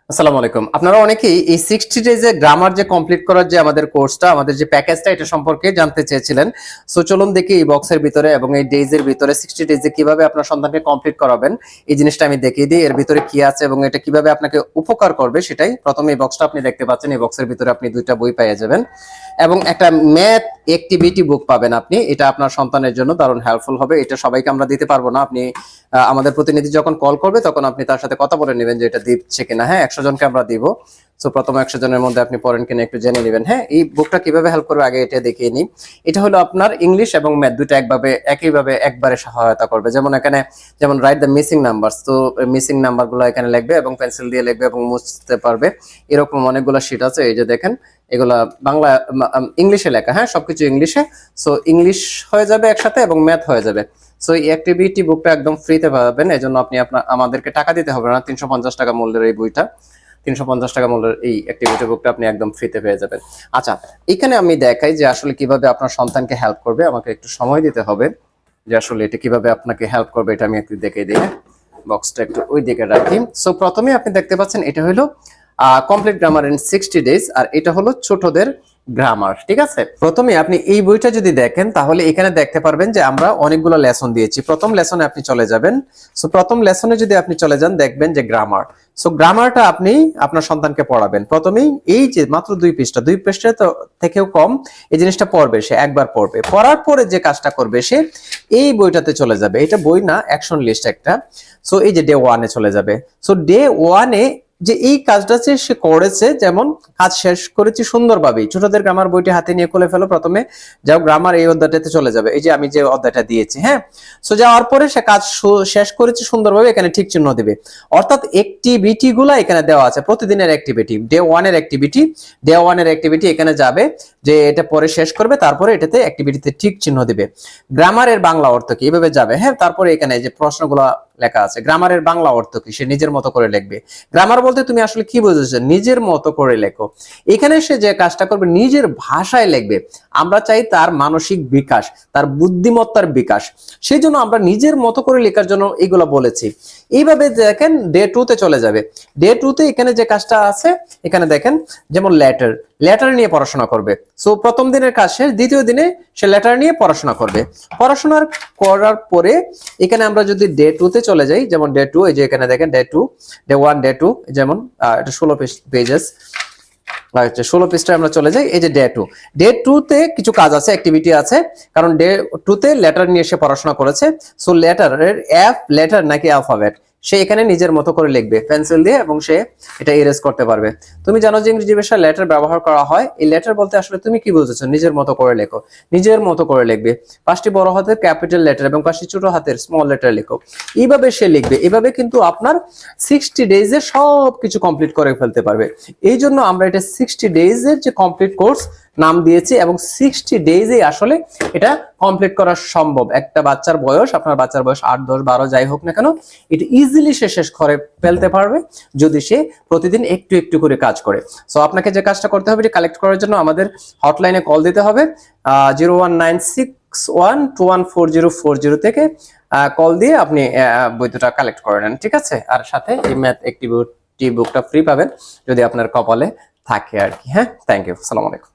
আসসালামু আলাইকুম। আপনারা অনেকেই এই 60 ডেজে গ্রামার যে কমপ্লিট করার যে আমাদের কোর্সটা, আমাদের যে প্যাকেজটা এটা সম্পর্কে জানতে চেয়েছিলেন। সো চলুন দেখি এই বক্সের ভিতরে এবং এই ডেজের ভিতরে 60 ডেজে কিভাবে আপনার সন্তানকে কমপ্লিট করাবেন এই জিনিসটা আমি দেখিয়ে দিই। এর ভিতরে কি আছে এবং এটা কিভাবে আপনাকে উপকার করবে সেটাই। প্রথমে এই বক্সটা আপনি দেখতে পাচ্ছেন। এই বক্সের ভিতরে আপনি দুইটা বই পেয়ে যাবেন এবং একটা ম্যাথ অ্যাক্টিভিটি বুক পাবেন আপনি। এটা আপনার সন্তানের জন্য দারুণ হেল্পফুল হবে। এটা সবাইকে আমরা দিতে পারবো না। আপনি আমাদের প্রতিনিধি যখন কল করবে তখন আপনি তার সাথে কথা বলে নেবেন যে এটা দিচ্ছে কিনা। হ্যাঁ, 100 জনকে আমরা দিব। সো প্রথম 100 জনের মধ্যে আপনি পড়েন কিনা একটু জেনে নেবেন। হ্যাঁ, এই বুকটা কিভাবে হেল্প করবে আগে এটা দেখিয়ে নিই। এটা হলো আপনার ইংলিশ এবং ম্যাথ দুটো একইভাবে একবারে সহায়তা করবে। যেমন রাইট দ্য মিসিং নাম্বারস, তো মিসিং নাম্বারগুলো এখানে লিখবে এবং পেন্সিল দিয়ে লিখবে এবং মুছতে পারবে। এরকম অনেকগুলো শীট আছে, এই যে দেখেন এগুলা বাংলা ইংলিশে লেখা। হ্যাঁ, সবকিছু ইংলিশে। সো ইংলিশ হয়ে যাবে একসাথে এবং ম্যাথ হয়ে যাবে। সো এই অ্যাক্টিভিটি বুকটা একদম ফ্রিতে পাবেন। এজন্য আপনি আমাদেরকে টাকা দিতে হবে না। 350 টাকা মূল্যের এই বইটা, 350 টাকা মূল্যের এই অ্যাক্টিভিটি বুকটা আপনি একদম ফ্রিতে পেয়ে যাবেন। আচ্ছা, এখানে আমি দেখাই যে আসলে কিভাবে আপনার সন্তানকে হেল্প করবে। আমাকে একটু সময় দিতে হবে যে আসলে এটা কিভাবে আপনাকে হেল্প করবে, এটা আমি একটু দেখিয়ে দিই। বক্সটা একটু ওই দিকে রাখি। সো প্রথমে আপনি দেখতে পাচ্ছেন এটা হলো কমপ্লিট গ্রামার ইন 60 ডেজ, আর এটা হলো ছোটদের গ্রামার। ঠিক আছে, প্রথমে আপনি এই বইটা যদি দেখেন তাহলে এখানে দেখতে পারবেন যে আমরা অনেকগুলো লেসন দিয়েছি। প্রথম লেসনে আপনি চলে যাবেন। সো প্রথম লেসনে যদি আপনি চলে যান দেখবেন যে গ্রামার। সো গ্রামারটা আপনি আপনার সন্তানকে পড়াবেন। প্রথমেই এই যে মাত্র 2 পৃষ্ঠা তো থেকেও কম এই জিনিসটা পড়বে, সে একবার পড়বে। পড়ার পরে যে কাজটা করবে সে এই বইটাতে চলে যাবে। এটা বই না, অ্যাকশন লিস্ট একটা। সো এই যে ডে 1-এ চলে যাবে। সো ডে 1-এ যে এই কাজটা সে করেছে, যেমন কাজ শেষ করেছি সুন্দরভাবেই। ছোটদের গ্রামার বইটি হাতে নিয়ে খুলে ফেলো। প্রথমে যাও গ্রামার এই অধ্যায়টাতে চলে যাবে। এই যে আমি যে অধ্যায়টা দিয়েছি। হ্যাঁ, সো যাওয়ার পরে সে কাজ শেষ করেছে সুন্দরভাবে, এখানে ঠিক চিহ্ন দিবে। অর্থাৎ অ্যাক্টিভিটি গুলা এখানে দেওয়া আছে, প্রতিদিনের অ্যাক্টিভিটি। ডে 1-এর অ্যাক্টিভিটি এখানে যাবে যে এটা পরে শেষ করবে, তারপরে এটাতে অ্যাক্টিভিটিতে ঠিক চিহ্ন দিবে। গ্রামারের বাংলা অর্থ কি, এইভাবে যাবে। হ্যাঁ, তারপরে এখানে যে প্রশ্নগুলো লেখা আছে, গ্রামারের বাংলা অর্থ কি সে নিজের মতো করে লিখবে। গ্রামার বলতে তুমি আসলে কি বুঝেছো, নিজের মতো করে লেখো। এখানে সে যে কাজটা করবে নিজের ভাষায় লিখবে। আমরা চাই তার মানসিক বিকাশ, তার বুদ্ধিমত্তার বিকাশ। সেই জন্য আমরা নিজের মতো করে লেখার জন্য এগুলো বলেছি। এইভাবে দেখেন ডে 2-তে চলে যাবে। ডে 2-তে এখানে যে কাজটা আছে এখানে দেখেন, যেমন লেটার নিয়ে পড়াশোনা করবে। সো প্রথম দিনের কাজ শেষ, দ্বিতীয় দিনে সে লেটার নিয়ে পড়াশোনা করবে। পড়াশোনার করার পরে এখানে আমরা যদি ডে 2-তে চলে যাই, যেমন ডে 2, এই যে এখানে দেখেন ডে 2, ডে 1, ডে 2, যেমন এটা 16 পেজেস, 16 পৃষ্ঠায় আমরা চলে যাই। এই যে ডে 2-তে কিছু কাজ আছে, অ্যাক্টিভিটি আছে, কারণ ডে 2-তে লেটার নিয়ে সে পড়াশোনা করেছে। সো লেটারের লেটার নাকি অ্যালফাবেট সে এখানে নিজের মতো করে লিখবে পেন্সিল দিয়ে, এবং সে এটা ইরেজ করতে পারবে। তুমি জানো যে ইংরেজি ভাষায় লেটার ব্যবহার করা হয়। এই লেটার বলতে আসলে তুমি কি বুঝেছো, নিজের মতো করে লেখো, নিজের মতো করে লিখবে। 5টি বড় হাতের ক্যাপিটাল লেটার এবং 5টি ছোট হাতের স্মল লেটার লেখো। এইভাবে সে লিখবে। এভাবে কিন্তু আপনার 60 ডেজে সব কিছু কমপ্লিট করে ফেলতে পারবে। এই জন্য আমরা এটা 60 ডেজের যে কমপ্লিট কোর্স নাম দিয়েছি, এবং 60 ডেজে আসলে এটা কমপ্লিট করা সম্ভব। একটা বাচ্চার বয়স, আপনার বাচ্চার বয়স 8, 10, 12 যাই হোক না কেন, এটা ইজিলি সে শেষ করে ফেলতে পারবে যদি সে প্রতিদিন একটু একটু করে কাজ করে। সো আপনাকে যে কাজটা করতে হবে, এটা কালেক্ট করার জন্য আমাদের হটলাইনে কল দিতে হবে 019612144040 থেকে কল দিয়ে আপনি বইটা কালেক্ট করে নেন। ঠিক আছে, আর সাথে এই ম্যাথ অ্যাক্টিভিটি বুকটা ফ্রি পাবেন যদি আপনার কপালে থাকে আর কি। হ্যাঁ, থ্যাংক ইউ, আসসালামু আলাইকুম।